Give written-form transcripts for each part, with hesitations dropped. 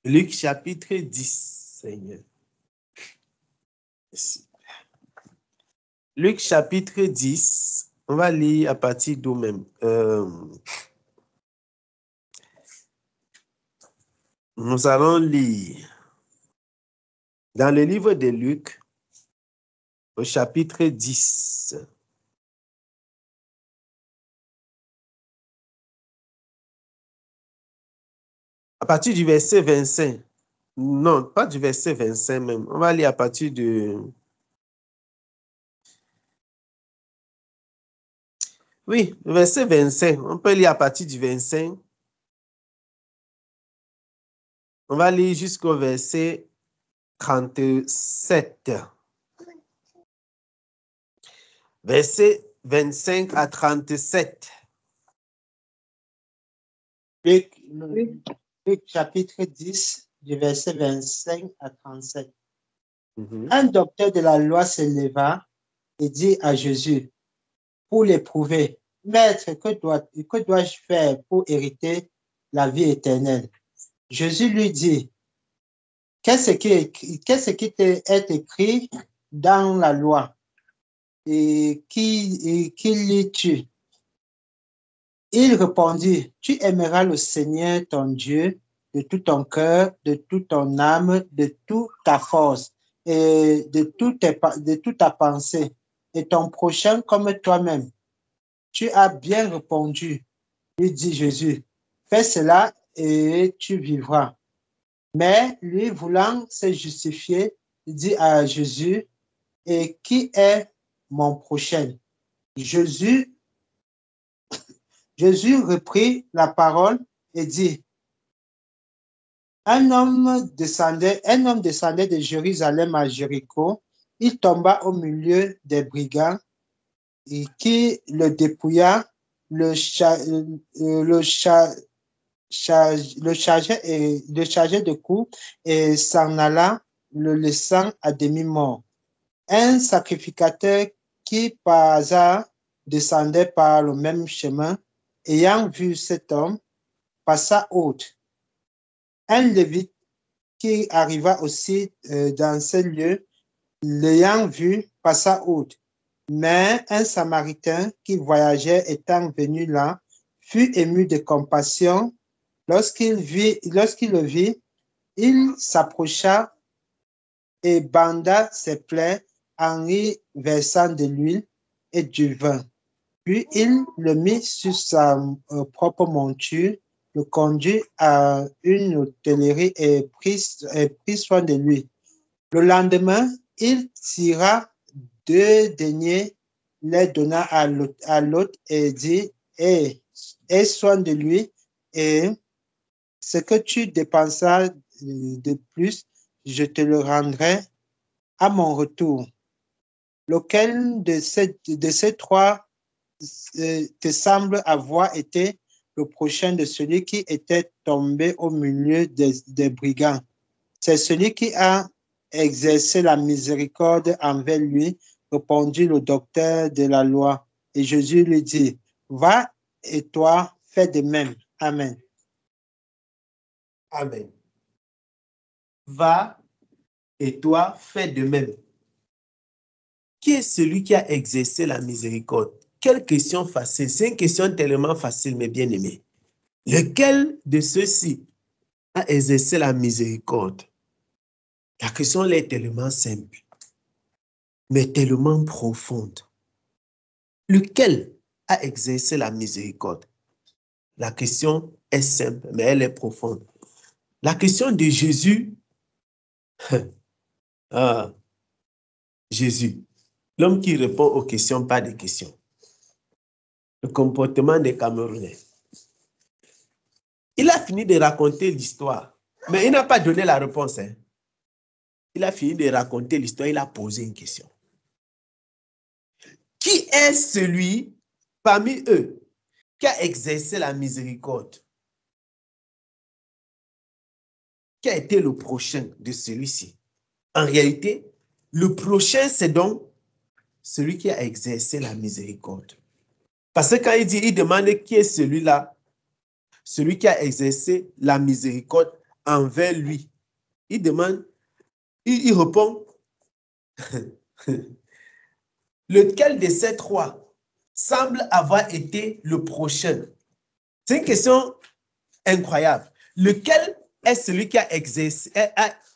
Luc chapitre 10, Seigneur. Merci. Luc chapitre 10, on va lire à partir d'où même. Nous allons lire dans le livre de Luc, au chapitre 10. À partir du verset 25. Non, pas du verset 25 même. On va lire à partir de... Oui, le verset 25. On peut lire à partir du 25. On va lire jusqu'au verset 37. Verset 25 à 37. Luc chapitre 10, du verset 25 à 37. Un docteur de la loi se leva et dit à Jésus, pour l'éprouver, Maître, que dois-je faire pour hériter la vie éternelle? Jésus lui dit, qu'est-ce qui est écrit dans la loi? Et qui lis-tu? Il répondit, tu aimeras le Seigneur ton Dieu de tout ton cœur, de toute ton âme, de toute ta force et de toute ta pensée, et ton prochain comme toi-même. Tu as bien répondu, lui dit Jésus. Fais cela et tu vivras. Mais lui voulant se justifier, il dit à Jésus, et qui est mon prochain? Jésus reprit la parole et dit, un homme descendait de Jérusalem à Jéricho. Il tomba au milieu des brigands et qui le dépouilla, le chargeait de coups et s'en alla, le laissant à demi-mort. Un sacrificateur qui par hasard descendait par le même chemin, ayant vu cet homme, passa outre. Un lévite qui arriva aussi dans ce lieu, l'ayant vu, passa outre. Mais un Samaritain qui voyageait étant venu là, fut ému de compassion. Lorsqu'il le vit, il s'approcha et banda ses plaies en y versant de l'huile et du vin. Puis il le mit sur sa propre monture, le conduit à une hôtellerie et prit soin de lui. Le lendemain, il tira 2 deniers, les donna à l'autre et dit, aie soin de lui, et ce que tu dépensas de plus, je te le rendrai à mon retour. Lequel de ces 3 te semble avoir été le prochain de celui qui était tombé au milieu des brigands? C'est celui qui a exercé la miséricorde envers lui, répondit le docteur de la loi. Et Jésus lui dit, va et toi, fais de même. Amen. Amen. Va et toi, fais de même. Qui est celui qui a exercé la miséricorde? Quelle question facile. C'est une question tellement facile, mais bien aimée. Lequel de ceux-ci a exercé la miséricorde? La question est tellement simple, mais tellement profonde. Lequel a exercé la miséricorde? La question est simple, mais elle est profonde. La question de Jésus, Jésus, l'homme qui répond aux questions, pas des questions. Le comportement des Camerounais. Il a fini de raconter l'histoire, mais il n'a pas donné la réponse. Il a fini de raconter l'histoire, il a posé une question. Qui est celui parmi eux qui a exercé la miséricorde? Qui a été le prochain de celui-ci? En réalité, le prochain, c'est donc celui qui a exercé la miséricorde. Parce que quand il demande qui est celui-là, celui qui a exercé la miséricorde envers lui. Il demande, il répond, lequel de ces trois semble avoir été le prochain? C'est une question incroyable. Lequel est celui qui a exercé,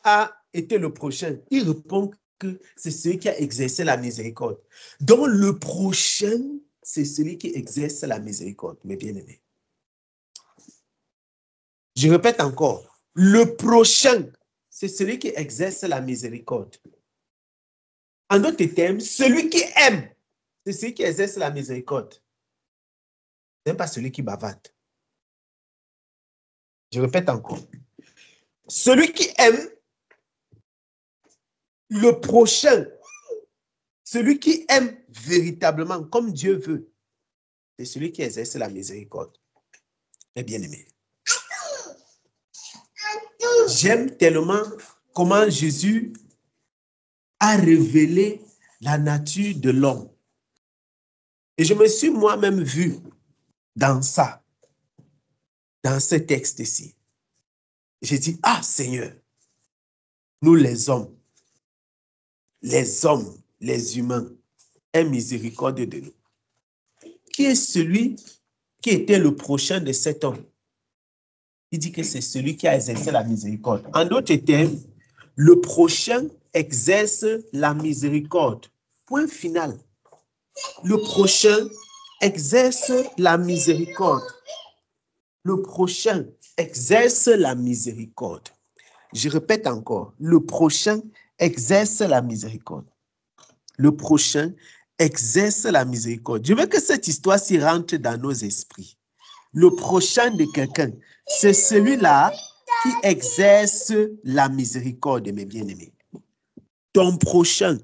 a été le prochain? Il répond que c'est celui qui a exercé la miséricorde. Donc le prochain, c'est celui qui exerce la miséricorde, mes bien-aimés. Je répète encore, le prochain, c'est celui qui exerce la miséricorde. En d'autres termes, celui qui aime, c'est celui qui exerce la miséricorde. Ce n'est pas celui qui bavarde. Je répète encore. Celui qui aime, le prochain, celui qui aime véritablement comme Dieu veut, c'est celui qui exerce la miséricorde. Mes bien-aimés. J'aime tellement comment Jésus a révélé la nature de l'homme. Et je me suis moi-même vu dans ça, dans ce texte-ci. J'ai dit, ah Seigneur, nous les hommes, les humains, aie miséricorde de nous. Qui est celui qui était le prochain de cet homme? Il dit que c'est celui qui a exercé la miséricorde. En d'autres termes, le prochain exerce la miséricorde. Point final. Le prochain exerce la miséricorde. Le prochain exerce la miséricorde. Je répète encore, le prochain exerce la miséricorde. Le prochain exerce la miséricorde. Je veux que cette histoire-ci rentre dans nos esprits. Le prochain de quelqu'un, c'est celui-là qui exerce la miséricorde, mes bien-aimés. Ton prochain,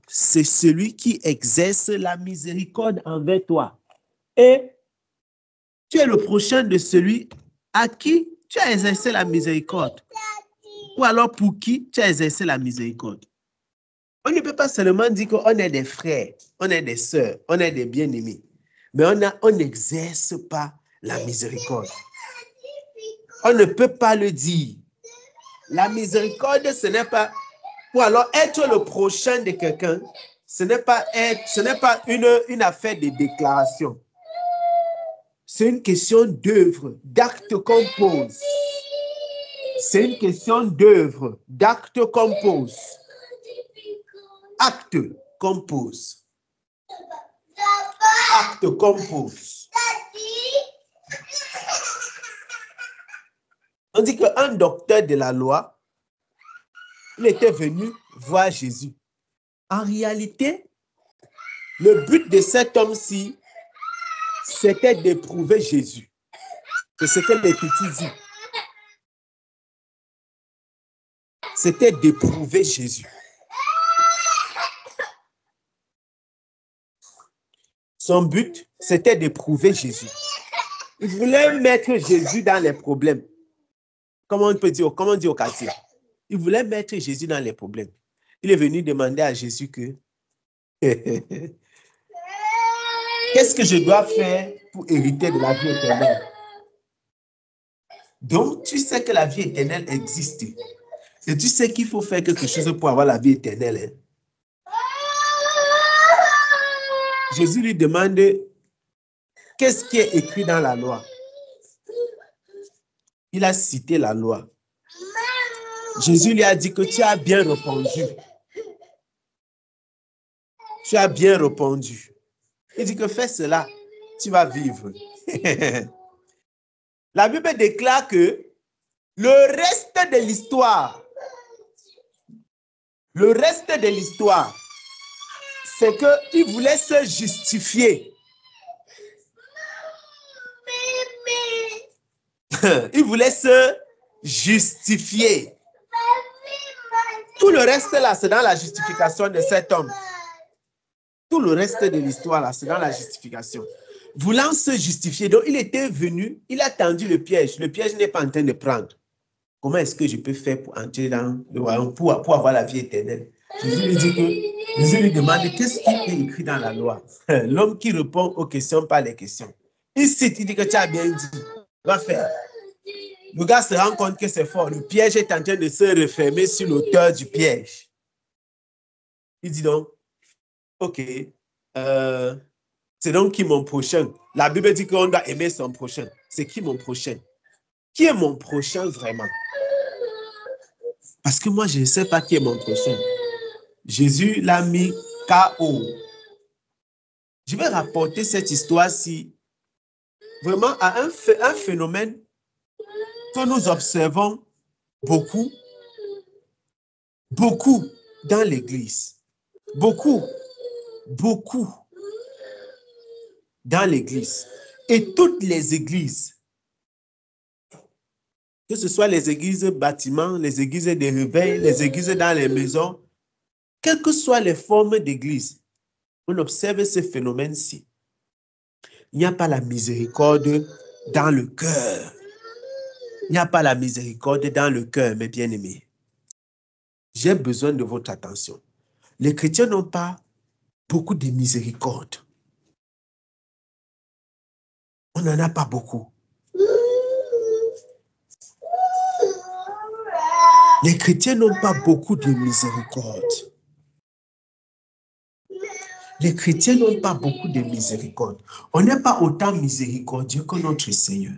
c'est celui qui exerce la miséricorde envers toi. Et tu es le prochain de celui à qui tu as exercé la miséricorde. Ou alors pour qui tu as exercé la miséricorde. On ne peut pas seulement dire qu'on est des frères, on est des sœurs, on est des bien-aimés. Mais on n'exerce pas la miséricorde. On ne peut pas le dire. La miséricorde, ce n'est pas... Ou alors être le prochain de quelqu'un, ce n'est pas une affaire de déclaration. C'est une question d'œuvre, d'acte qu'on pose. C'est une question d'œuvre, d'acte qu'on pose. Acte qu'on pose. Acte qu'on pose. On dit qu'un docteur de la loi, il était venu voir Jésus. En réalité, le but de cet homme-ci, c'était d'éprouver Jésus. C'est ce que l'Écriture dit. C'était d'éprouver Jésus. Son but, c'était d'éprouver Jésus. Il voulait mettre Jésus dans les problèmes. Comment on peut dire, comment on dit au quartier? Il voulait mettre Jésus dans les problèmes. Il est venu demander à Jésus que qu'est-ce que je dois faire pour hériter de la vie éternelle? Donc, tu sais que la vie éternelle existe. Et tu sais qu'il faut faire quelque chose pour avoir la vie éternelle. Hein? Jésus lui demande, qu'est-ce qui est écrit dans la loi? Il a cité la loi. Jésus lui a dit que tu as bien répondu. Tu as bien répondu. Il dit que fais cela, tu vas vivre. La Bible déclare que le reste de l'histoire, c'est qu'il voulait se justifier. Il voulait se justifier. Tout le reste là, c'est dans la justification de cet homme. Tout le reste de l'histoire là, c'est dans la justification. Voulant se justifier, donc il était venu, il a tendu le piège. Le piège n'est pas en train de prendre. Comment est-ce que je peux faire pour entrer dans le royaume, pour avoir la vie éternelle? Jésus lui demande qu'est-ce qui est écrit dans la loi. L'homme qui répond aux questions par les questions. Il cite, il dit que tu as bien dit, va faire. Le gars se rend compte que c'est fort. Le piège est en train de se refermer sur l'auteur du piège. Il dit donc, OK, c'est donc qui mon prochain? La Bible dit qu'on doit aimer son prochain. C'est qui mon prochain? Qui est mon prochain vraiment? Parce que moi, je ne sais pas qui est mon prochain. Jésus l'a mis KO. Je vais rapporter cette histoire-ci vraiment à un phénomène que nous observons beaucoup dans l'Église. Beaucoup dans l'Église. Et toutes les églises, que ce soit les églises bâtiments, les églises de réveil, les églises dans les maisons, quelles que soient les formes d'église, on observe ce phénomène-ci. Il n'y a pas la miséricorde dans le cœur. Il n'y a pas la miséricorde dans le cœur, mes bien-aimés. J'ai besoin de votre attention. Les chrétiens n'ont pas beaucoup de miséricorde. On n'en a pas beaucoup. Les chrétiens n'ont pas beaucoup de miséricorde. Les chrétiens n'ont pas beaucoup de miséricorde. On n'est pas autant miséricordieux que notre Seigneur.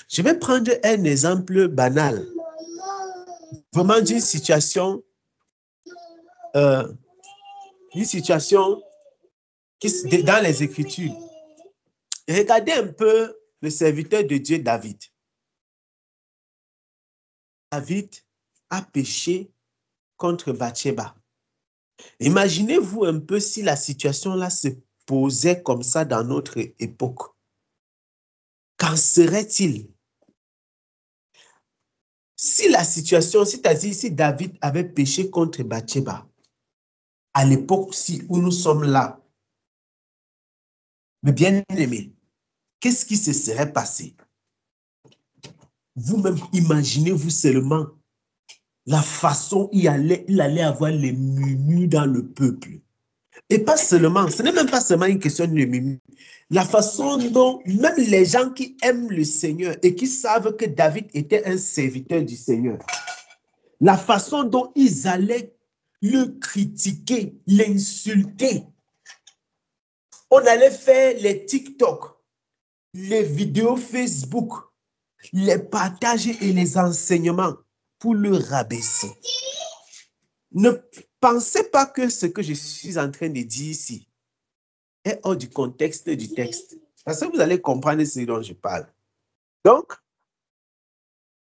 Je vais prendre un exemple banal. Vraiment d'une situation qui, dans les Écritures. Regardez un peu le serviteur de Dieu, David. David a péché contre Bathsheba. Imaginez-vous un peu si la situation-là se posait comme ça dans notre époque. Qu'en serait-il? Si la situation, c'est-à-dire si David avait péché contre Bathsheba, à l'époque où nous sommes là, mais bien aimé, qu'est-ce qui se serait passé? Vous-même, imaginez-vous seulement la façon il allait avoir les murmures dans le peuple. Et pas seulement, ce n'est même pas seulement une question de murmures. La façon dont même les gens qui aiment le Seigneur et qui savent que David était un serviteur du Seigneur, la façon dont ils allaient le critiquer, l'insulter. On allait faire les TikTok, les vidéos Facebook, les partages et les enseignements pour le rabaisser. Ne pensez pas que ce que je suis en train de dire ici est hors du contexte du texte. Parce que vous allez comprendre ce dont je parle. Donc,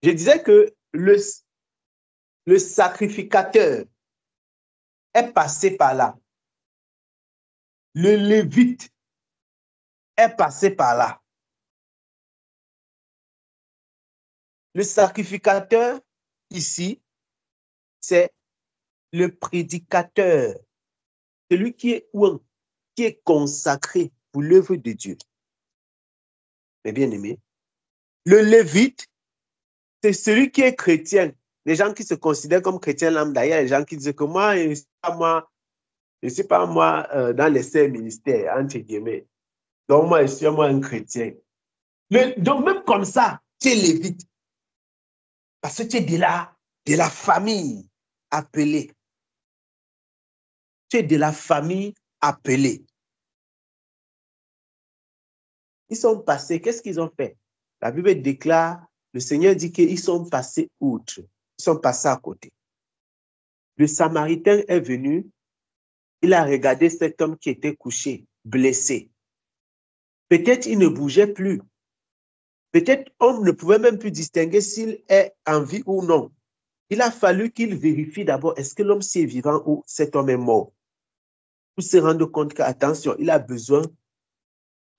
je disais que le sacrificateur est passé par là. Le lévite est passé par là. Le sacrificateur, ici, c'est le prédicateur, celui qui est consacré pour l'œuvre de Dieu. Mais bien aimé, le lévite, c'est celui qui est chrétien. Les gens qui se considèrent comme chrétiens lambda, il y a les gens qui disent que moi, je ne suis pas moi dans les 5 ministères, entre guillemets. Donc moi, je suis un chrétien. Donc même comme ça, tu es lévite. Parce que tu es de la famille appelée. Tu es de la famille appelée. Ils sont passés, qu'est-ce qu'ils ont fait? La Bible déclare, le Seigneur dit qu'ils sont passés outre. Ils sont passés à côté. Le Samaritain est venu, il a regardé cet homme qui était couché, blessé. Peut-être il ne bougeait plus. Peut-être on ne pouvait même plus distinguer s'il est en vie ou non. Il a fallu qu'il vérifie d'abord, est-ce que l'homme est vivant ou cet homme est mort? Pour se rendre compte qu'attention, il a besoin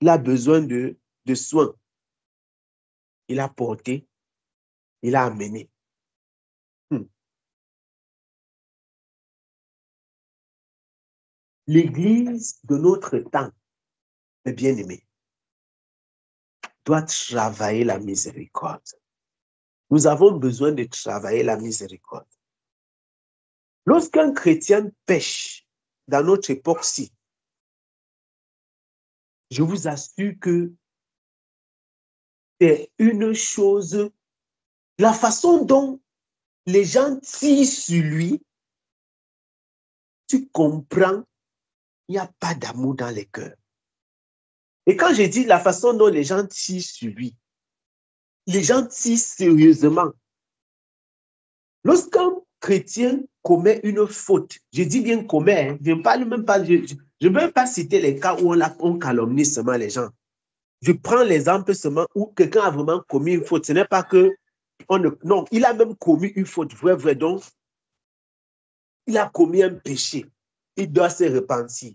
de soins. Il a porté, il a amené. L'Église de notre temps, mes bien-aimés, doit travailler la miséricorde. Nous avons besoin de travailler la miséricorde. Lorsqu'un chrétien pêche dans notre époque-ci, je vous assure que c'est une chose, la façon dont les gens tirent sur lui, tu comprends, il n'y a pas d'amour dans les cœurs. Et quand je dis la façon dont les gens tirent sur lui, les gens tirent sérieusement. Lorsqu'un chrétien commet une faute, je dis bien commet, je ne parle même pas, je ne veux même pas citer les cas où on calomnie seulement les gens. Je prends l'exemple seulement où quelqu'un a vraiment commis une faute. Ce n'est pas que non, il a même commis une faute, vrai, donc il a commis un péché. Il doit se repentir.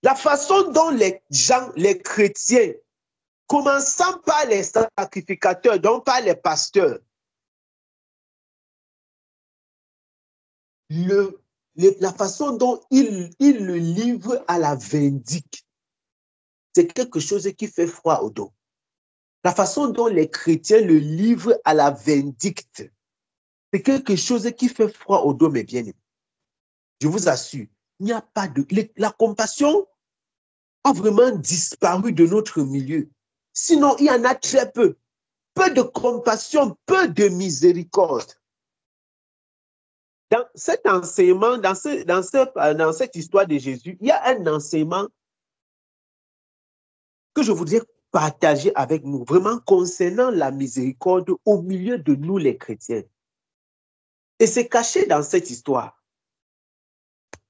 La façon dont les gens, les chrétiens, commençant par les sacrificateurs, donc par les pasteurs, la façon dont ils le livrent à la vindicte, c'est quelque chose qui fait froid au dos. La façon dont les chrétiens le livrent à la vindicte, c'est quelque chose qui fait froid au dos, mes bien-aimés. Je vous assure, il n'y a pas de... La compassion a vraiment disparu de notre milieu. Sinon, il y en a très peu. Peu de compassion, peu de miséricorde. Dans cet enseignement, dans cette histoire de Jésus, il y a un enseignement que je voudrais partager avec nous, vraiment concernant la miséricorde au milieu de nous les chrétiens. Et c'est caché dans cette histoire.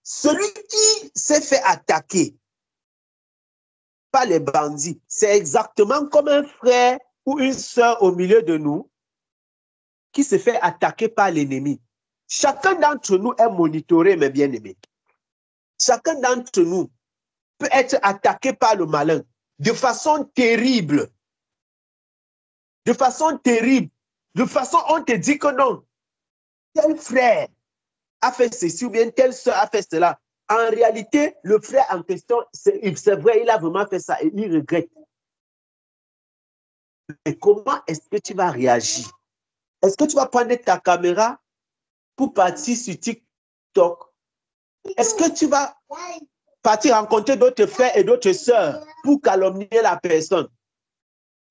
Celui qui s'est fait attaquer par les bandits, c'est exactement comme un frère ou une sœur au milieu de nous qui se fait attaquer par l'ennemi. Chacun d'entre nous est monitoré, mes bien-aimés. Chacun d'entre nous peut être attaqué par le malin de façon terrible. De façon terrible. De façon, on te dit que non, tel frère a fait ceci ou bien telle sœur a fait cela. En réalité, le frère en question, c'est vrai, il a vraiment fait ça et il regrette. Mais comment est-ce que tu vas réagir? Est-ce que tu vas prendre ta caméra pour partir sur TikTok? Est-ce que tu vas partir rencontrer d'autres frères et d'autres sœurs pour calomnier la personne?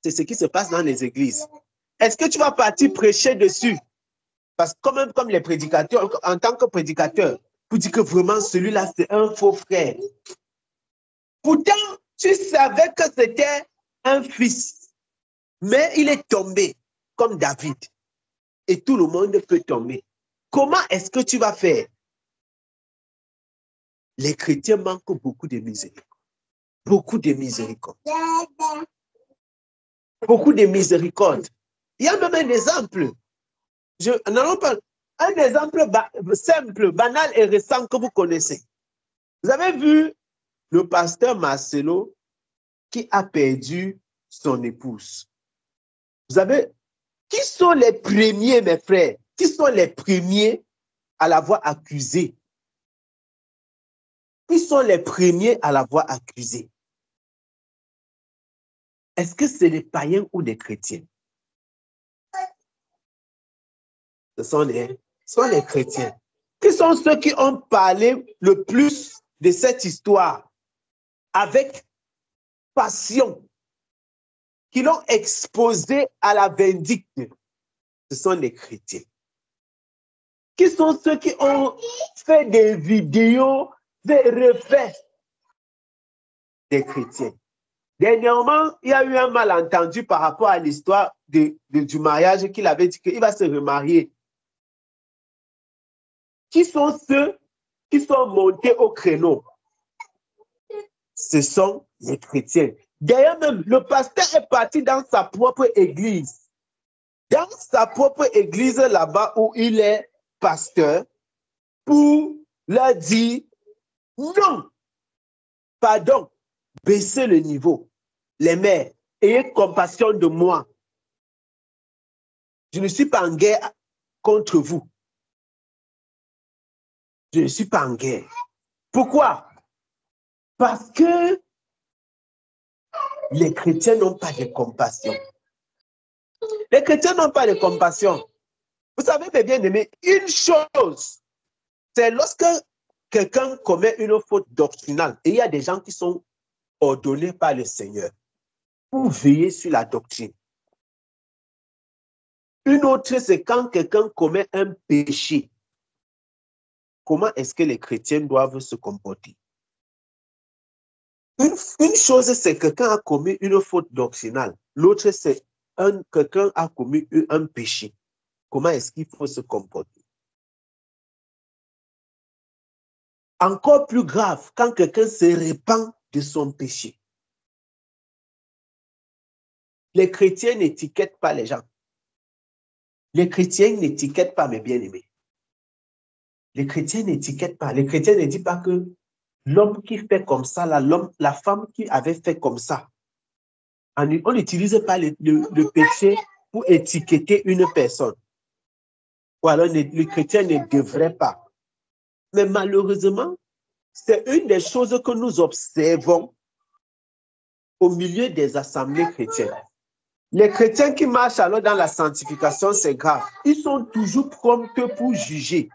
C'est ce qui se passe dans les églises. Est-ce que tu vas partir prêcher dessus? Parce que même comme les prédicateurs, en tant que prédicateur, pour dire que vraiment celui-là, c'est un faux frère. Pourtant, tu savais que c'était un fils, mais il est tombé comme David. Et tout le monde peut tomber. Comment est-ce que tu vas faire? Les chrétiens manquent beaucoup de miséricorde. Beaucoup de miséricorde. Beaucoup de miséricorde. Il y a même un exemple. Un exemple simple, banal et récent que vous connaissez. Vous avez vu le pasteur Marcelo qui a perdu son épouse. Qui sont les premiers, mes frères? Qui sont les premiers à l'avoir accusé? Qui sont les premiers à l'avoir accusé? Est-ce que c'est les païens ou les chrétiens? Ce sont les chrétiens. Qui sont ceux qui ont parlé le plus de cette histoire avec passion, qui l'ont exposé à la vindicte? Ce sont les chrétiens. Qui sont ceux qui ont fait des vidéos, des refaits? Des chrétiens. Dernièrement, il y a eu un malentendu par rapport à l'histoire du mariage qu'il avait dit qu'il va se remarier. Qui sont ceux qui sont montés au créneau? Ce sont les chrétiens. D'ailleurs même, le pasteur est parti dans sa propre église. Dans sa propre église là-bas où il est pasteur, pour leur dire non, pardon, baissez le niveau. Les mères, ayez compassion de moi. Je ne suis pas en guerre contre vous. Je ne suis pas en guerre. Pourquoi? Parce que les chrétiens n'ont pas de compassion. Les chrétiens n'ont pas de compassion. Vous savez, mes bien-aimés, une chose, c'est lorsque quelqu'un commet une faute doctrinale et il y a des gens qui sont ordonnés par le Seigneur pour veiller sur la doctrine. Une autre, c'est quand quelqu'un commet un péché. Comment est-ce que les chrétiens doivent se comporter? Une chose, c'est que quelqu'un a commis une faute doctrinale. L'autre, c'est quelqu'un a commis un péché. Comment est-ce qu'il faut se comporter? Encore plus grave, quand quelqu'un se répand de son péché. Les chrétiens n'étiquettent pas les gens. Les chrétiens n'étiquettent pas mes bien-aimés. Les chrétiens n'étiquettent pas. Les chrétiens ne disent pas que l'homme qui fait comme ça, la femme qui avait fait comme ça. On n'utilise pas le péché pour étiqueter une personne. Ou alors les chrétiens ne devraient pas. Mais malheureusement, c'est une des choses que nous observons au milieu des assemblées chrétiennes. Les chrétiens qui marchent alors dans la sanctification, c'est grave. Ils sont toujours prompts pour juger.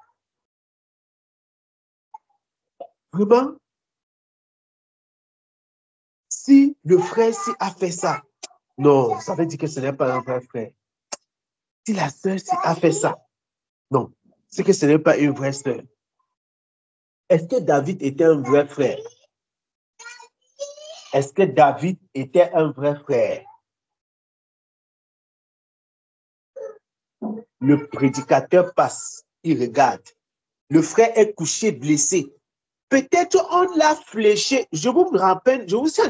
Vraiment, si le frère a fait ça, non, ça veut dire que ce n'est pas un vrai frère. Si la sœur a fait ça, non, c'est que ce n'est pas une vraie sœur. Est-ce que David était un vrai frère? Est-ce que David était un vrai frère? Le prédicateur passe, il regarde. Le frère est couché, blessé. Peut-être on l'a fléché. Je vous rappelle, je vous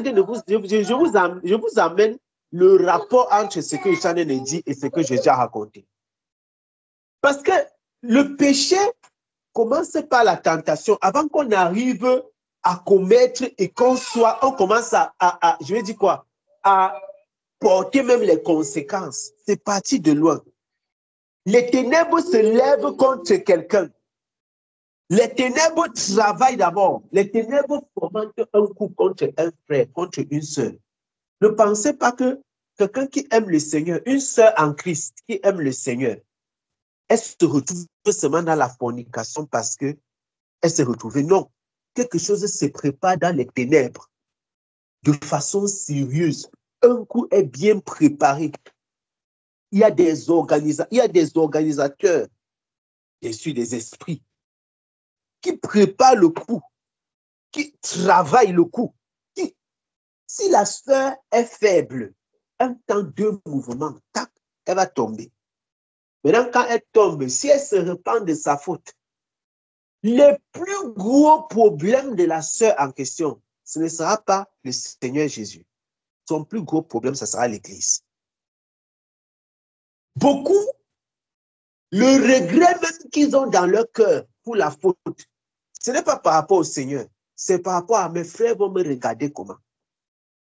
amène le rapport entre ce que Jean a dit et ce que j'ai déjà raconté. Parce que le péché commence par la tentation. Avant qu'on arrive à commettre et qu'on commence je vais dire quoi, à porter même les conséquences. C'est parti de loin. Les ténèbres se lèvent contre quelqu'un. Les ténèbres travaillent d'abord. Les ténèbres fomentent un coup contre un frère, contre une sœur. Ne pensez pas que quelqu'un qui aime le Seigneur, une sœur en Christ qui aime le Seigneur, elle se retrouve seulement dans la fornication parce qu'elle s'est retrouvée. Non. Quelque chose se prépare dans les ténèbres de façon sérieuse. Un coup est bien préparé. Il y a des organisateurs, bien sûr des esprits, qui préparent le coup, qui travaillent le coup. Si la sœur est faible, un temps, deux mouvements, tac, elle va tomber. Maintenant, quand elle tombe, si elle se repent de sa faute, le plus gros problème de la sœur en question, ce ne sera pas le Seigneur Jésus. Son plus gros problème, ce sera l'Église. Beaucoup, le regret même qu'ils ont dans leur cœur pour la faute, ce n'est pas par rapport au Seigneur, c'est par rapport à mes frères vont me regarder comment.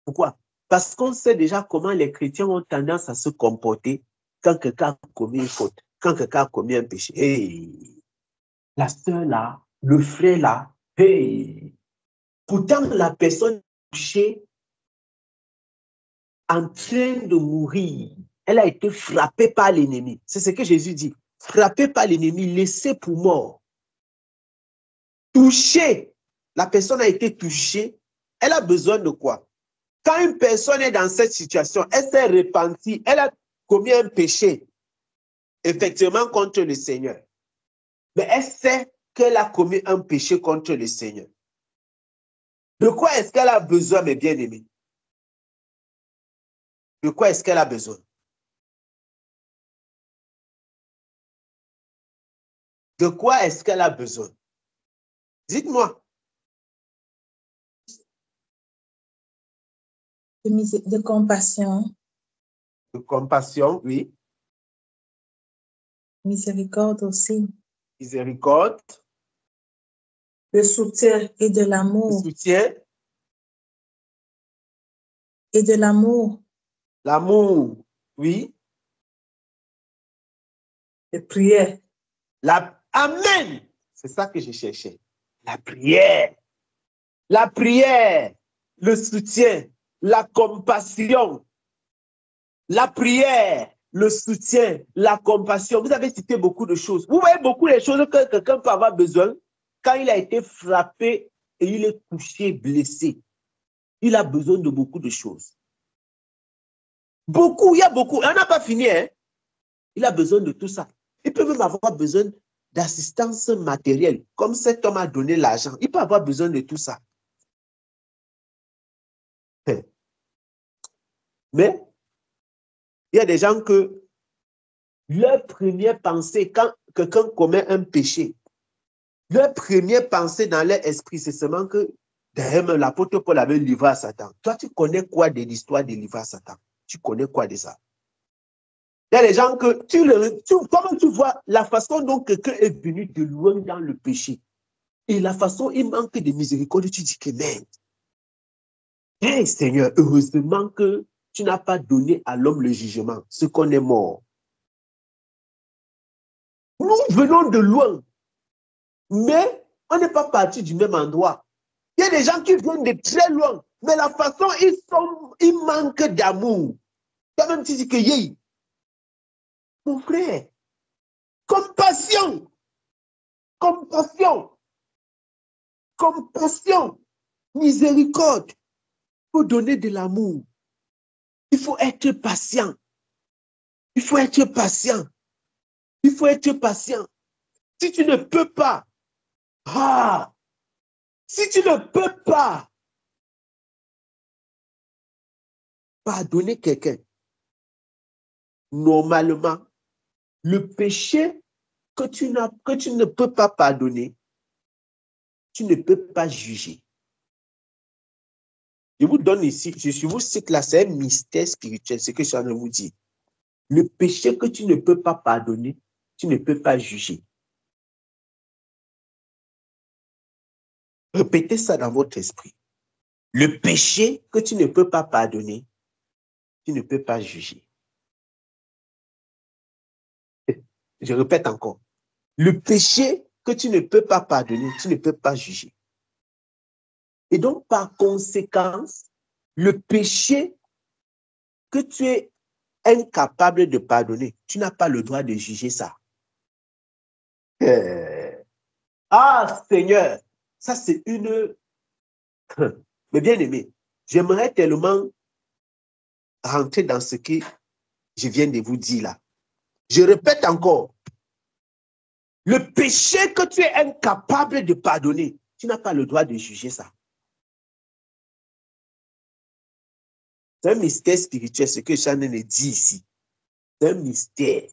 Pourquoi? Parce qu'on sait déjà comment les chrétiens ont tendance à se comporter quand quelqu'un a commis une faute, quand quelqu'un a commis un péché. Hey, la sœur là, le frère là, hey. Pourtant, la personne touchée en train de mourir, elle a été frappée par l'ennemi. C'est ce que Jésus dit. Frappée par l'ennemi, laissée pour mort. Touchée. La personne a été touchée. Elle a besoin de quoi? Quand une personne est dans cette situation, elle s'est repentie, elle a commis un péché, effectivement, contre le Seigneur. Mais elle sait qu'elle a commis un péché contre le Seigneur. De quoi est-ce qu'elle a besoin, mes bien-aimés? De quoi est-ce qu'elle a besoin? De quoi est-ce qu'elle a besoin? Dites-moi. De compassion. De compassion, oui. Miséricorde aussi. Miséricorde. Le soutien et de l'amour. Le soutien. Et de l'amour. L'amour, oui. La prière. Amen. C'est ça que je cherchais. La prière. La prière. Le soutien. La compassion. La prière. Le soutien. La compassion. Vous avez cité beaucoup de choses. Vous voyez beaucoup de choses que quelqu'un peut avoir besoin quand il a été frappé et il est couché, blessé. Il a besoin de beaucoup de choses. Beaucoup, il y a beaucoup. On n'a pas fini, hein? Il a besoin de tout ça. Il peut même avoir besoin d'assistance matérielle. Comme cet homme a donné l'argent, il peut avoir besoin de tout ça. Mais il y a des gens que leur première pensée, quand quelqu'un commet un péché, leur première pensée dans leur esprit, c'est seulement que derrière l'apôtre Paul avait livré à Satan. Toi, tu connais quoi de l'histoire de livrer à Satan? Tu connais quoi de ça? Il y a des gens que comment tu vois la façon dont quelqu'un est venu de loin dans le péché et la façon il manque de miséricorde, tu dis que merde. Hey, Seigneur, heureusement que tu n'as pas donné à l'homme le jugement, ce qu'on est mort. Nous venons de loin, mais on n'est pas parti du même endroit. Il y a des gens qui viennent de très loin, mais la façon ils manquent d'amour. Quand même, tu dis que yé, mon frère, compassion, compassion, compassion, miséricorde, il faut donner de l'amour. Il faut être patient. Il faut être patient. Il faut être patient. Si tu ne peux pas, si tu ne peux pas pardonner quelqu'un, normalement, le péché que tu ne peux pas pardonner, tu ne peux pas juger. Je vous donne ici, je vous cite là, c'est un mystère spirituel, ce que je suis en train de vous dire. Le péché que tu ne peux pas pardonner, tu ne peux pas juger. Répétez ça dans votre esprit. Le péché que tu ne peux pas pardonner, tu ne peux pas juger. Je répète encore. Le péché que tu ne peux pas pardonner, tu ne peux pas juger. Et donc, par conséquence, le péché que tu es incapable de pardonner, tu n'as pas le droit de juger ça. Ah, Seigneur, ça c'est une... Mais bien aimé, j'aimerais tellement rentrer dans ce que je viens de vous dire là. Je répète encore, le péché que tu es incapable de pardonner, tu n'as pas le droit de juger ça. C'est un mystère spirituel, ce que Chanel dit ici. C'est un mystère.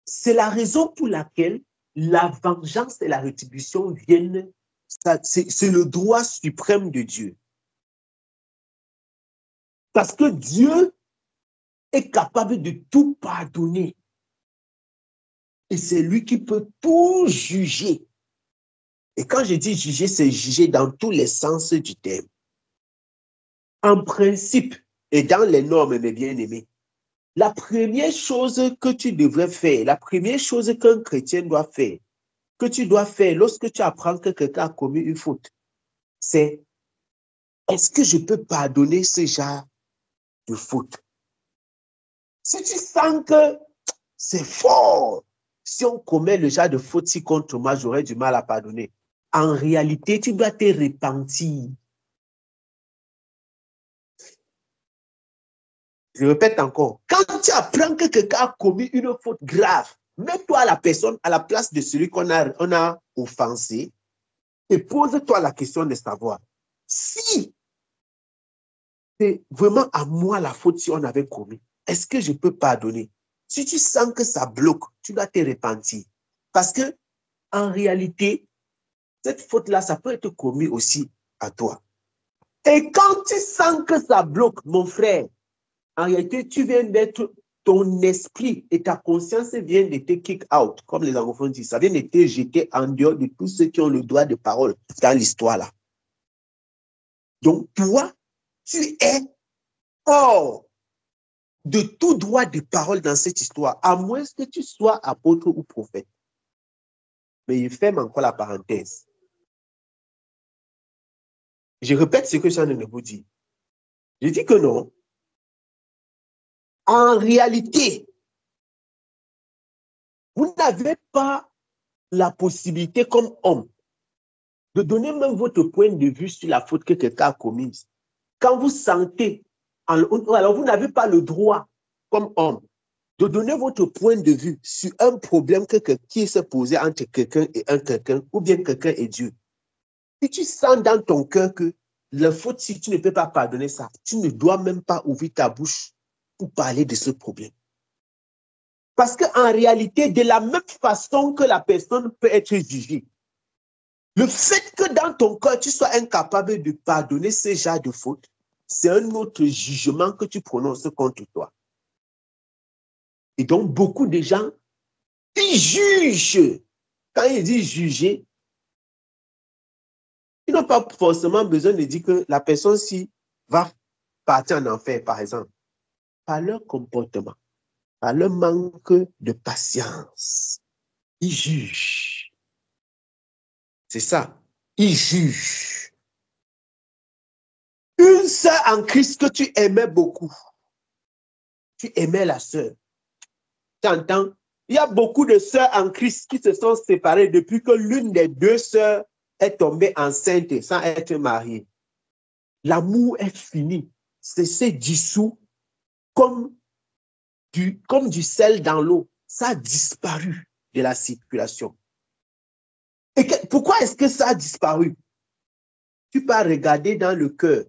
C'est la raison pour laquelle la vengeance et la rétribution viennent, c'est le droit suprême de Dieu. Parce que Dieu est capable de tout pardonner. Et c'est lui qui peut tout juger. Et quand je dis juger, c'est juger dans tous les sens du terme. En principe et dans les normes, mes bien-aimés, la première chose que tu devrais faire, la première chose qu'un chrétien doit faire, que tu dois faire lorsque tu apprends que quelqu'un a commis une faute, c'est est-ce que je peux pardonner ce genre de faute? Si tu sens que c'est fort, si on commet le genre de faute ci contre moi, j'aurais du mal à pardonner. En réalité, tu dois te repentir. Je répète encore, quand tu apprends que quelqu'un a commis une faute grave, mets-toi la personne à la place de celui qu'on a offensé et pose-toi la question de savoir si c'est vraiment à moi la faute si on avait commis. Est-ce que je peux pardonner? Si tu sens que ça bloque, tu dois te repentir. Parce que, en réalité, cette faute-là, ça peut être commis aussi à toi. Et quand tu sens que ça bloque, mon frère, en réalité, tu viens d'être, ton esprit et ta conscience viennent de te kick out, comme les anglophones disent. Ça vient de te jeter en dehors de tous ceux qui ont le droit de parole dans l'histoire là. Donc, toi, tu es hors de tout droit de parole dans cette histoire, à moins que tu sois apôtre ou prophète. Mais il ferme encore la parenthèse. Je répète ce que je viens de vous dire. Je dis que non. En réalité, vous n'avez pas la possibilité comme homme de donner même votre point de vue sur la faute que quelqu'un a commise. Quand vous sentez, alors vous n'avez pas le droit comme homme de donner votre point de vue sur un problème qui s'est posé entre quelqu'un et un quelqu'un, ou bien quelqu'un et Dieu. Si tu sens dans ton cœur que la faute, si tu ne peux pas pardonner ça, tu ne dois même pas ouvrir ta bouche pour parler de ce problème. Parce qu'en réalité, de la même façon que la personne peut être jugée, le fait que dans ton cœur, tu sois incapable de pardonner ce genre de faute, c'est un autre jugement que tu prononces contre toi. Et donc, beaucoup de gens, ils jugent. Quand ils disent juger, ils n'ont pas forcément besoin de dire que la personne-ci va partir en enfer, par exemple, par leur comportement, par leur manque de patience. Ils jugent. C'est ça. Ils jugent. Une sœur en Christ que tu aimais beaucoup, tu aimais la sœur. Tu entends? Il y a beaucoup de sœurs en Christ qui se sont séparées depuis que l'une des deux sœurs est tombée enceinte sans être mariée. L'amour est fini. C'est dissous comme du sel dans l'eau. Ça a disparu de la circulation. Et pourquoi est-ce que ça a disparu? Tu peux regarder dans le cœur.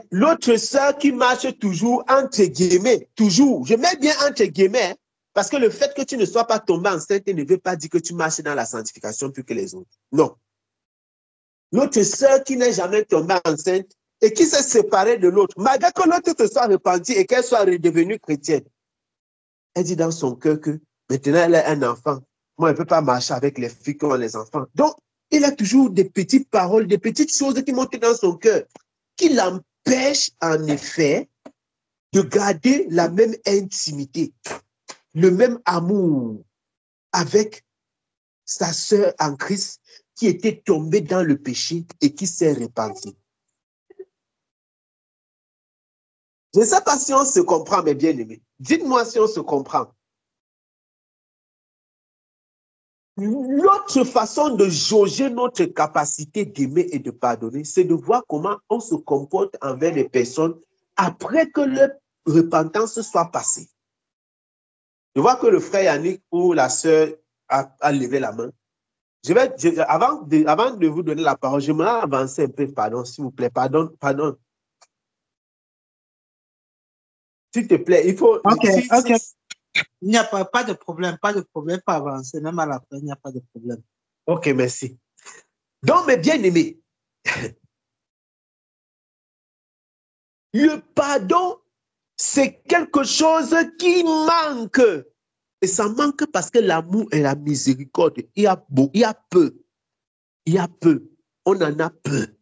L'autre sœur qui marche toujours, entre guillemets, toujours, je mets bien entre guillemets, hein, parce que le fait que tu ne sois pas tombé enceinte ne veut pas dire que tu marches dans la sanctification plus que les autres. Non. L'autre sœur qui n'est jamais tombée enceinte et qui s'est séparée de l'autre, malgré que l'autre se soit repentie et qu'elle soit redevenue chrétienne, elle dit dans son cœur que maintenant elle a un enfant. Moi, elle ne peut pas marcher avec les filles qui ont les enfants. Donc, il a toujours des petites paroles, des petites choses qui montent dans son cœur, qui l'empêchent en effet de garder la même intimité, le même amour avec sa sœur en Christ qui était tombée dans le péché et qui s'est repentie. Je ne sais pas si on se comprend, mes bien-aimés. Dites-moi si on se comprend. L'autre façon de jauger notre capacité d'aimer et de pardonner, c'est de voir comment on se comporte envers les personnes après que leur repentance soit passée. Je vois que le frère Yannick ou la sœur a levé la main. Avant de vous donner la parole, j'aimerais avancer un peu, pardon, s'il vous plaît. Pardon. S'il te plaît, il faut... Ok. Il n'y a pas de problème, pas avancer. Même à la fin, il n'y a pas de problème. Ok, merci. Donc, mes bien-aimés, le pardon, c'est quelque chose qui manque. Et ça manque parce que l'amour et la miséricorde, il y a peu. On en a peu.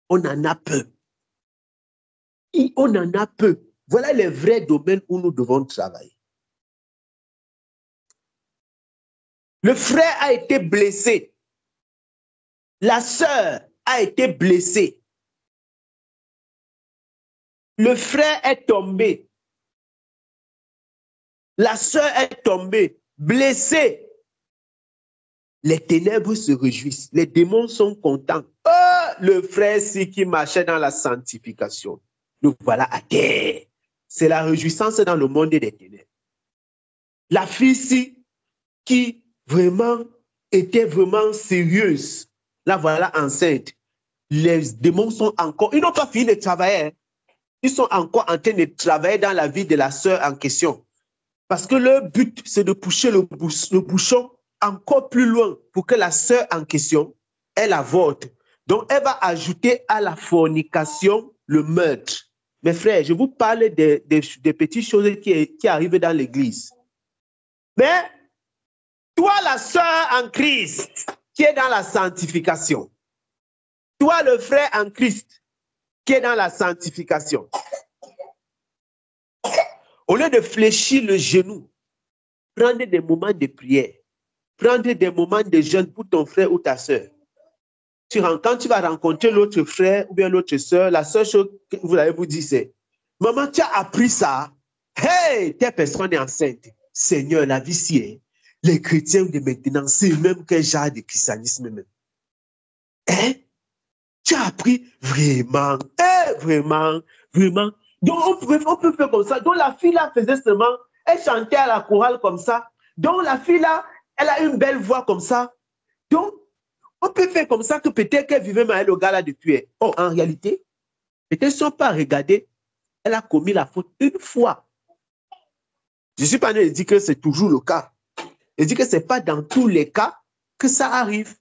On en a peu. Voilà les vrais domaines où nous devons travailler. Le frère a été blessé. La sœur a été blessée. Le frère est tombé. La sœur est tombée, blessée. Les ténèbres se réjouissent. Les démons sont contents. Oh, le frère-ci qui marchait dans la sanctification, le voilà à terre. C'est la réjouissance dans le monde des ténèbres. La fille-ci qui était vraiment sérieuse, la voilà enceinte. Les démons sont encore... Ils n'ont pas fini de travailler. Hein. Ils sont encore en train de travailler dans la vie de la sœur en question. Parce que leur but, c'est de pousser le bouchon encore plus loin pour que la sœur en question, elle avorte. Donc, elle va ajouter à la fornication le meurtre. Mes frères, je vous parle des petites choses qui arrivent dans l'église. Mais, toi, la sœur en Christ, qui est dans la sanctification, toi, le frère en Christ, qui est dans la sanctification, au lieu de fléchir le genou, prendre des moments de prière, prendre des moments de jeûne pour ton frère ou ta soeur. Quand tu vas rencontrer l'autre frère ou bien l'autre soeur, la seule chose que vous allez vous dire, c'est « Maman, tu as appris ça? Hey, telle personne est enceinte. Seigneur, la vie si est. Les chrétiens de maintenant, c'est même quel genre de christianisme même. Hein? Tu as appris vraiment, vraiment. Donc, on peut faire comme ça. Donc, la fille là faisait seulement Elle chantait à la chorale comme ça. Donc, la fille là, elle a une belle voix comme ça. Donc, on peut faire comme ça que peut-être qu'elle vivait avec le gars là depuis. Oh, en réalité, peut-être si on peut regarder, elle a commis la faute une fois. Je ne suis pas allé dire que c'est toujours le cas. Je dis que ce n'est pas dans tous les cas que ça arrive.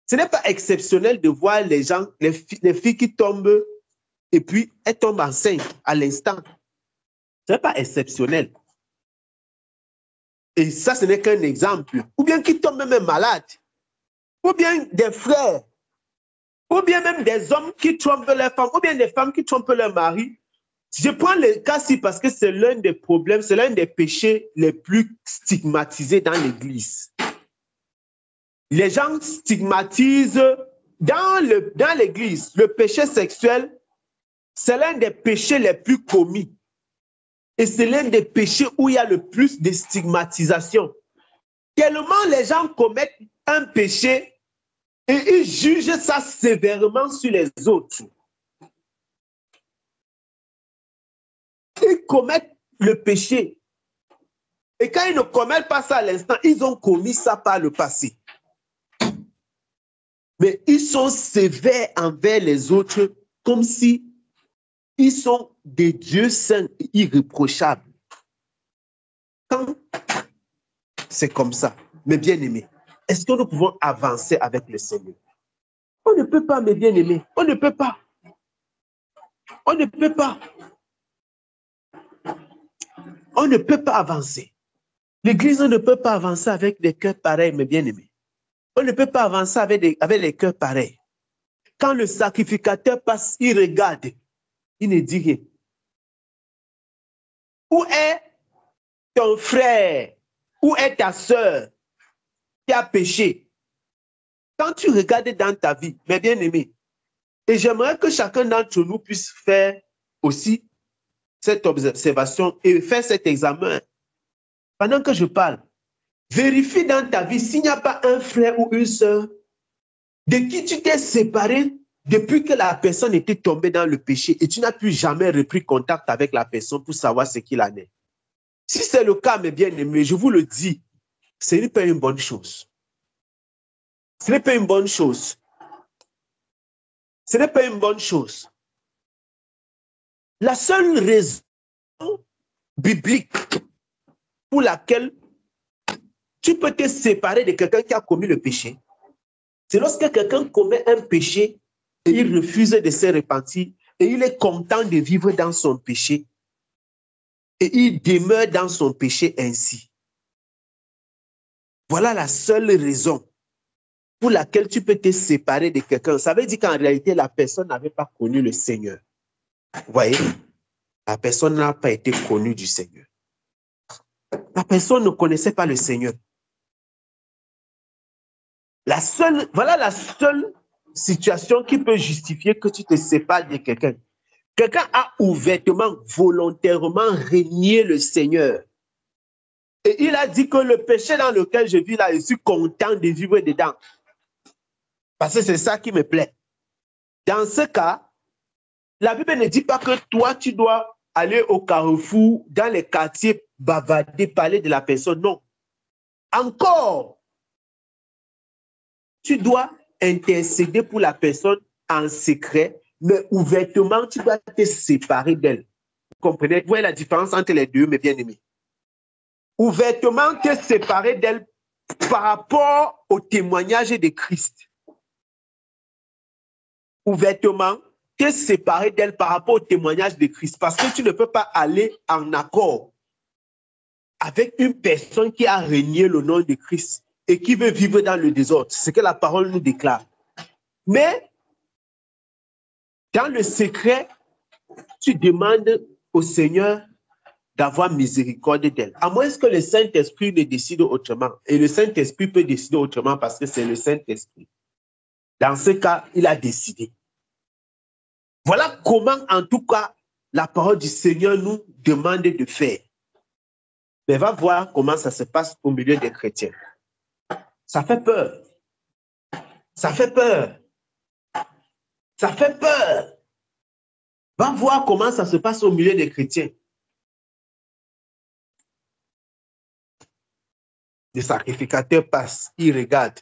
Ce n'est pas exceptionnel de voir les gens, les filles qui tombent et puis elles tombent enceintes à l'instant. Ce n'est pas exceptionnel. Et ça, ce n'est qu'un exemple. Ou bien qui tombent même malades. Ou bien des frères. Ou bien même des hommes qui trompent leurs femmes. Ou bien des femmes qui trompent leur mari. Je prends le cas-ci parce que c'est l'un des problèmes, c'est l'un des péchés les plus stigmatisés dans l'Église. Les gens stigmatisent dans l'Église le péché sexuel, c'est l'un des péchés les plus commis. Et c'est l'un des péchés où il y a le plus de stigmatisation. Tellement les gens commettent un péché et ils jugent ça sévèrement sur les autres. Ils commettent le péché. Et quand ils ne commettent pas ça à l'instant, ils ont commis ça par le passé. Mais ils sont sévères envers les autres comme si ils sont des dieux saints et irréprochables. Quand c'est comme ça, mes bien-aimés, est-ce que nous pouvons avancer avec le Seigneur? On ne peut pas, mes bien-aimés. On ne peut pas. On ne peut pas. On ne peut pas avancer. L'Église ne peut pas avancer avec des cœurs pareils, mes bien-aimés. On ne peut pas avancer avec les cœurs pareils. Quand le sacrificateur passe, il regarde. Il ne dit rien. Où est ton frère? Où est ta sœur qui a péché? Quand tu regardes dans ta vie, mes bien-aimés, et j'aimerais que chacun d'entre nous puisse faire aussi cette observation et faire cet examen. Pendant que je parle, vérifie dans ta vie s'il n'y a pas un frère ou une sœur de qui tu t'es séparé depuis que la personne était tombée dans le péché et tu n'as plus jamais repris contact avec la personne pour savoir ce qu'il en est. Si c'est le cas, mes bien-aimés, je vous le dis, ce n'est pas une bonne chose. Ce n'est pas une bonne chose. Ce n'est pas une bonne chose. La seule raison biblique pour laquelle tu peux te séparer de quelqu'un qui a commis le péché, c'est lorsque quelqu'un commet un péché et il refuse de se repentir et il est content de vivre dans son péché et il demeure dans son péché ainsi. Voilà la seule raison pour laquelle tu peux te séparer de quelqu'un. Ça veut dire qu'en réalité, la personne n'avait pas connu le Seigneur. Vous voyez? La personne n'a pas été connue du Seigneur. La personne ne connaissait pas le Seigneur. Voilà la seule situation qui peut justifier que tu te sépares de quelqu'un. Quelqu'un a ouvertement, volontairement renié le Seigneur. Et il a dit que le péché dans lequel je vis là, je suis content de vivre dedans. Parce que c'est ça qui me plaît. Dans ce cas, la Bible ne dit pas que toi, tu dois aller au carrefour, dans les quartiers, bavarder, parler de la personne. Non. Encore, tu dois intercéder pour la personne en secret, mais ouvertement, tu dois te séparer d'elle. Vous comprenez? Vous voyez la différence entre les deux, mes bien-aimés. Ouvertement te séparer d'elle par rapport au témoignage de Christ. Ouvertement te séparer d'elle par rapport au témoignage de Christ. Parce que tu ne peux pas aller en accord avec une personne qui a renié le nom de Christ et qui veut vivre dans le désordre. C'est ce que la parole nous déclare. Mais dans le secret, tu demandes au Seigneur d'avoir miséricorde d'elle. À moins que le Saint-Esprit ne décide autrement. Et le Saint-Esprit peut décider autrement parce que c'est le Saint-Esprit. Dans ce cas, il a décidé. Voilà comment, en tout cas, la parole du Seigneur nous demande de faire. Mais va voir comment ça se passe au milieu des chrétiens. Ça fait peur. Ça fait peur. Ça fait peur. Va voir comment ça se passe au milieu des chrétiens. Le sacrificateur passe, il regarde.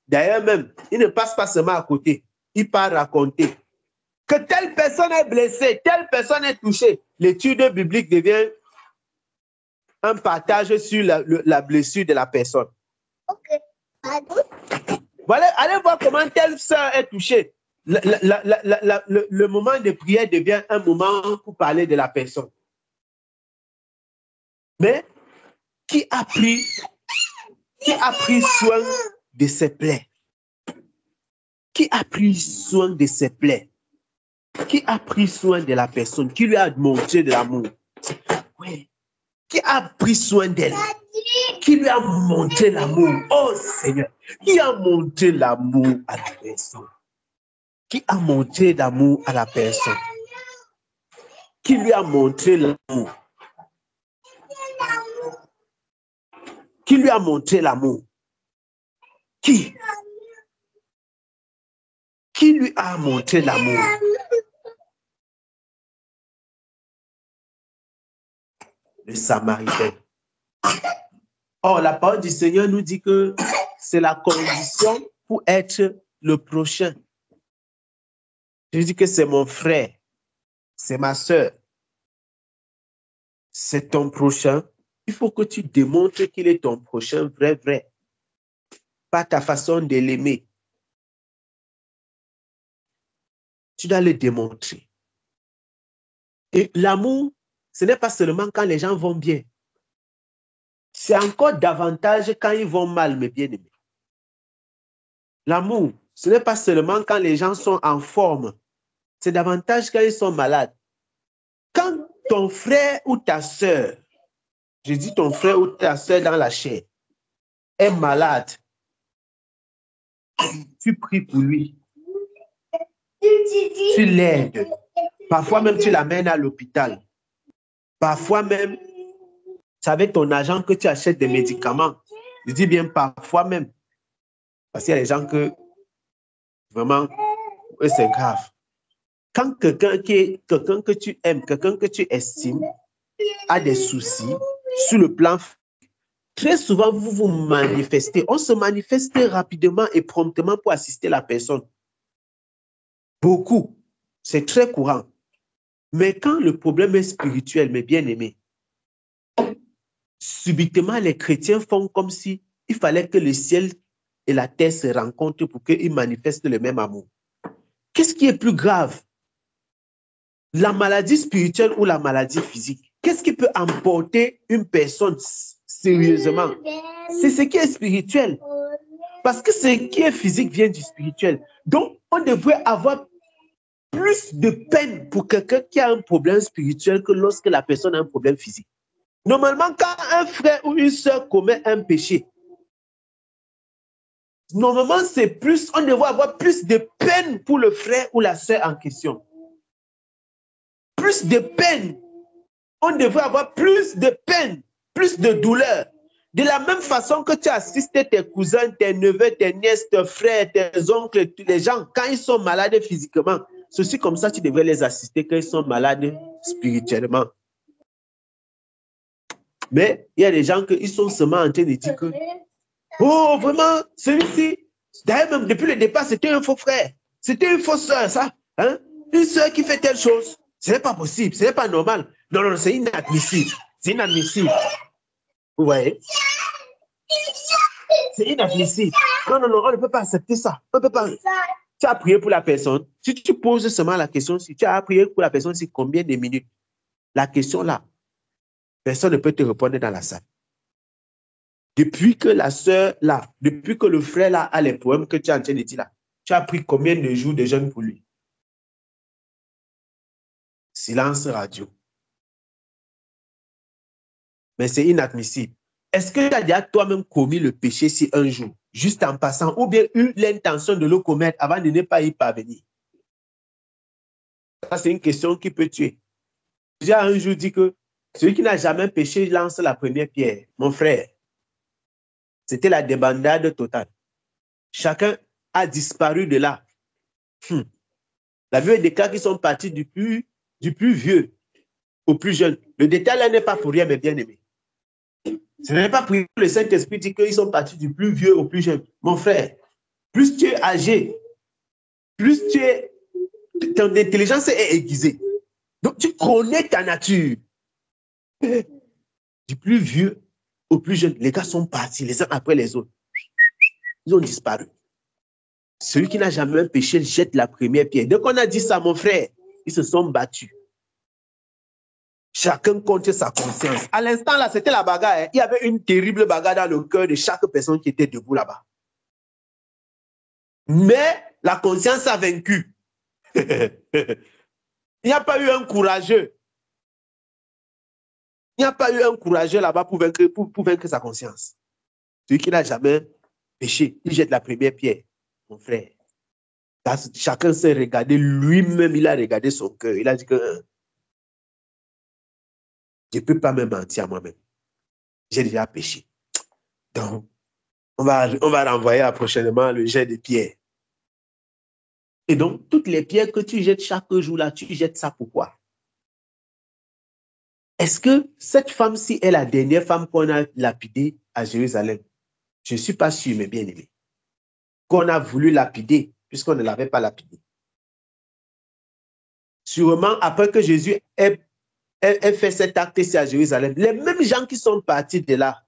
D'ailleurs même, il ne passe pas seulement à côté, il part raconter que telle personne est blessée, telle personne est touchée. L'étude biblique devient un partage sur la blessure de la personne. Okay. Voilà, allez voir comment telle sœur est touchée. Le moment de prière devient un moment pour parler de la personne. Mais qui a pris soin de ses plaies? Qui a pris soin de ses plaies? Qui a pris soin de la personne? Qui lui a montré de l'amour? Oui. Qui a pris soin d'elle? Qui lui a montré l'amour? Oh Seigneur, qui a montré l'amour à la personne? Qui a montré l'amour à la personne? Qui lui a montré l'amour? Qui lui a montré l'amour? Qui? Qui lui a montré l'amour? Le Samaritain. Or, la parole du Seigneur nous dit que c'est la condition pour être le prochain. Je dis que c'est mon frère, c'est ma soeur, c'est ton prochain. Il faut que tu démontres qu'il est ton prochain, vrai. Pas ta façon de l'aimer. Tu dois le démontrer. Et l'amour, ce n'est pas seulement quand les gens vont bien. C'est encore davantage quand ils vont mal, mes bien-aimés. L'amour, ce n'est pas seulement quand les gens sont en forme. C'est davantage quand ils sont malades. Quand ton frère ou ta soeur, je dis ton frère ou ta soeur dans la chair, est malade, tu pries pour lui. Tu l'aides. Parfois même, tu l'amènes à l'hôpital. Parfois même, c'est avec ton argent que tu achètes des médicaments. Je dis bien parfois même. Parce qu'il y a des gens que, vraiment, c'est grave. Quand quelqu'un que tu aimes, quelqu'un que tu estimes, a des soucis sur le plan, très souvent, vous vous manifestez. On se manifeste rapidement et promptement pour assister la personne. Beaucoup. C'est très courant. Mais quand le problème est spirituel, mes bien-aimés, subitement, les chrétiens font comme si il fallait que le ciel et la terre se rencontrent pour qu'ils manifestent le même amour. Qu'est-ce qui est plus grave? La maladie spirituelle ou la maladie physique? Qu'est-ce qui peut emporter une personne sérieusement? C'est ce qui est spirituel. Parce que ce qui est physique vient du spirituel. Donc, on devrait avoir plus de peine pour quelqu'un qui a un problème spirituel que lorsque la personne a un problème physique. Normalement, quand un frère ou une soeur commet un péché, normalement, c'est plus, on devrait avoir plus de peine pour le frère ou la soeur en question. Plus de peine. On devrait avoir plus de peine, plus de douleur. De la même façon que tu assistes tes cousins, tes neveux, tes nièces, tes frères, tes oncles, tous les gens, quand ils sont malades physiquement, c'est aussi comme ça que tu devrais les assister quand ils sont malades spirituellement. Mais il y a des gens qui sont seulement en train de dire que oh, vraiment, celui-ci, d'ailleurs, même depuis le départ, c'était un faux frère. C'était une fausse soeur, ça. Hein? Une soeur qui fait telle chose. Ce n'est pas possible, ce n'est pas normal. Non, non, c'est inadmissible. C'est inadmissible. Vous voyez? C'est inadmissible. Non, non, non, on ne peut pas accepter ça. On ne peut pas. Tu as prié pour la personne. Si tu poses seulement la question, si tu as prié pour la personne, c'est combien de minutes? La question là, personne ne peut te répondre dans la salle. Depuis que la sœur là, depuis que le frère là a les problèmes que tu es en train de dire là, tu as pris combien de jours de jeûne pour lui? Silence radio. Mais c'est inadmissible. Est-ce que tu as déjà toi-même commis le péché si un jour, juste en passant, ou bien eu l'intention de le commettre avant de ne pas y parvenir? Ça, c'est une question qui peut tuer. J'ai un jour dit que celui qui n'a jamais péché lance la première pierre. Mon frère, c'était la débandade totale. Chacun a disparu de là. La Bible déclare qu'ils sont partis du plus vieux au plus jeune. Le détail là n'est pas pour rien, mes bien-aimés. Ce n'est pas pour le Saint-Esprit dit qu'ils sont partis du plus vieux au plus jeune. Mon frère, plus tu es âgé, plus ton intelligence est aiguisée. Donc, tu connais ta nature. Du plus vieux au plus jeune, les gars sont partis les uns après les autres. Ils ont disparu. Celui qui n'a jamais péché jette la première pierre. Dès qu'on a dit ça, mon frère, ils se sont battus. Chacun contre sa conscience. À l'instant, là, c'était la bagarre. Hein. Il y avait une terrible bagarre dans le cœur de chaque personne qui était debout là-bas. Mais la conscience a vaincu. Il n'y a pas eu un courageux. Il n'y a pas eu un courageux là-bas pour vaincre sa conscience. Celui qui n'a jamais péché, il jette la première pierre, mon frère. Chacun s'est regardé, lui-même, il a regardé son cœur. Il a dit que je ne peux pas me mentir à moi-même. J'ai déjà péché. Donc, on va renvoyer prochainement le jet de pierres. Et donc, toutes les pierres que tu jettes chaque jour là, tu jettes ça pourquoi? Est-ce que cette femme-ci est la dernière femme qu'on a lapidée à Jérusalem? Je ne suis pas sûr, mais bien aimé. Qu'on a voulu lapider, puisqu'on ne l'avait pas lapidée. Sûrement, après que Jésus ait fait cet acte ici à Jérusalem, les mêmes gens qui sont partis de là,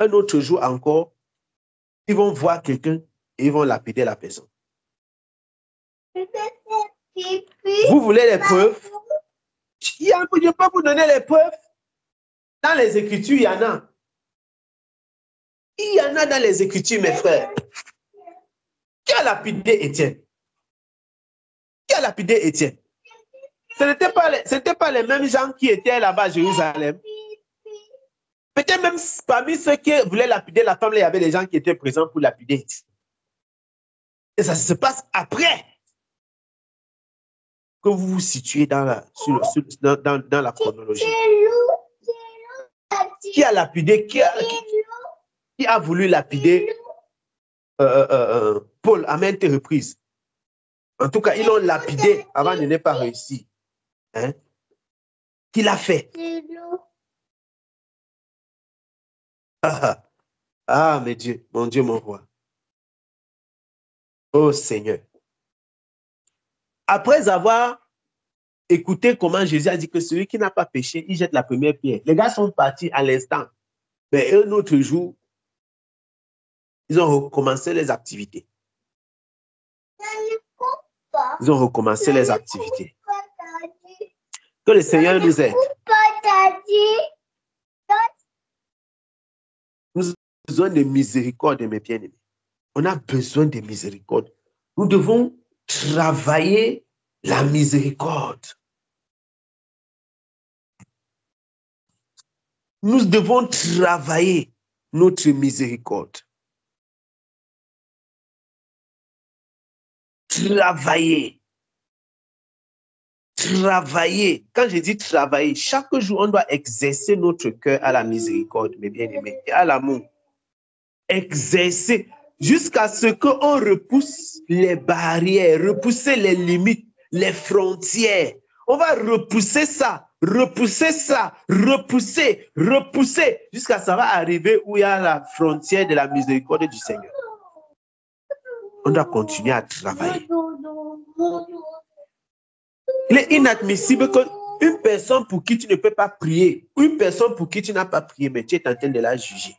un autre jour encore, ils vont voir quelqu'un et ils vont lapider la personne. Vous voulez les preuves? Je peux vous donner les preuves. Dans les Écritures, il y en a. Il y en a dans les Écritures, mes frères. Qui a lapidé Étienne? Qui a lapidé Étienne? Ce n'étaient pas les mêmes gens qui étaient là-bas à Jérusalem. Peut-être même parmi ceux qui voulaient lapider la femme, il y avait des gens qui étaient présents pour lapider. Et ça se passe après que vous vous situez dans la chronologie. Qui a lapidé, qui a voulu lapider Paul à maintes reprises? En tout cas, ils l'ont lapidé avant de ne pas réussir. Hein? Qui l'a fait? Mais Dieu, mon Dieu, mon roi. Oh Seigneur. Après avoir écouté comment Jésus a dit que celui qui n'a pas péché, il jette la première pierre. Les gars sont partis à l'instant. Mais un autre jour, ils ont recommencé les activités. Ils ont recommencé les activités. Que le Seigneur nous aide. Nous avons besoin de miséricorde, mes bien-aimés. On a besoin de miséricorde. Nous devons travailler la miséricorde. Nous devons travailler notre miséricorde. Travailler. Travailler. Quand je dis travailler, chaque jour, on doit exercer notre cœur à la miséricorde, mes bien-aimés, et à l'amour. Exercer jusqu'à ce qu'on repousse les barrières, repousser les limites, les frontières. On va repousser ça, repousser, jusqu'à ça va arriver où il y a la frontière de la miséricorde du Seigneur. On doit continuer à travailler. Il est inadmissible qu'une personne pour qui tu ne peux pas prier, une personne pour qui tu n'as pas prié, mais tu es en train de la juger.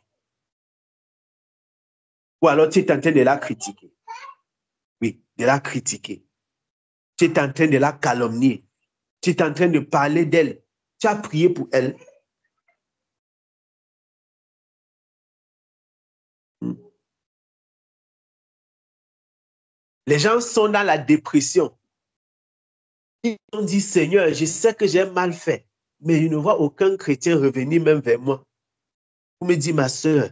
Ou alors tu es en train de la critiquer. Oui, de la critiquer. Tu es en train de la calomnier. Tu es en train de parler d'elle. Tu as prié pour elle. Les gens sont dans la dépression. Ils ont dit, Seigneur, je sais que j'ai mal fait, mais je ne vois aucun chrétien revenir même vers moi. Vous me dites, ma soeur,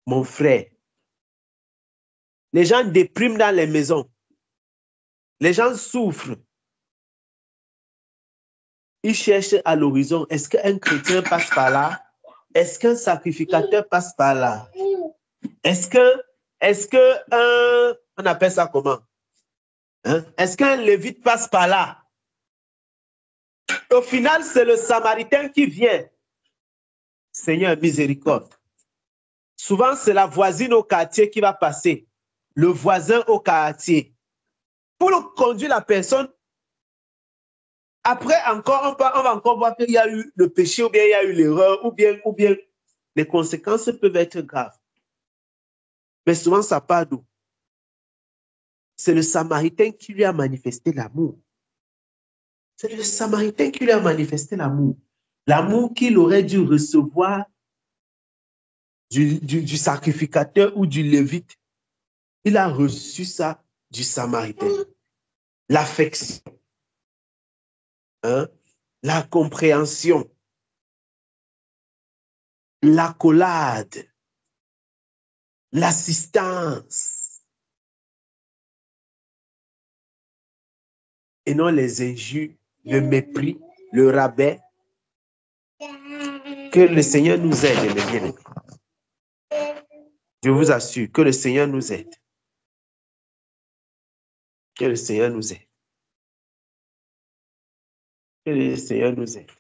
mon frère, les gens dépriment dans les maisons. Les gens souffrent. Ils cherchent à l'horizon. Est-ce qu'un chrétien passe par là? Est-ce qu'un sacrificateur passe par là? Est-ce que on appelle ça comment? Hein? Est-ce qu'un lévite passe par là? Au final, c'est le Samaritain qui vient. Seigneur, miséricorde. Souvent, c'est la voisine au quartier qui va passer, le voisin au quartier. Pour conduire la personne, après encore, on va encore voir qu'il y a eu le péché, ou bien il y a eu l'erreur, ou bien les conséquences peuvent être graves. Mais souvent, ça part d'où? C'est le Samaritain qui lui a manifesté l'amour. C'est le Samaritain qui lui a manifesté l'amour. L'amour qu'il aurait dû recevoir du sacrificateur ou du lévite. Il a reçu ça du Samaritain. L'affection, hein? La compréhension, l'accolade, l'assistance. Et non les injures, le mépris, le rabais. Que le Seigneur nous aide, mes bien-aimés. Je vous assure que le Seigneur nous aide. Que le Seigneur nous aide. Que le Seigneur nous aide.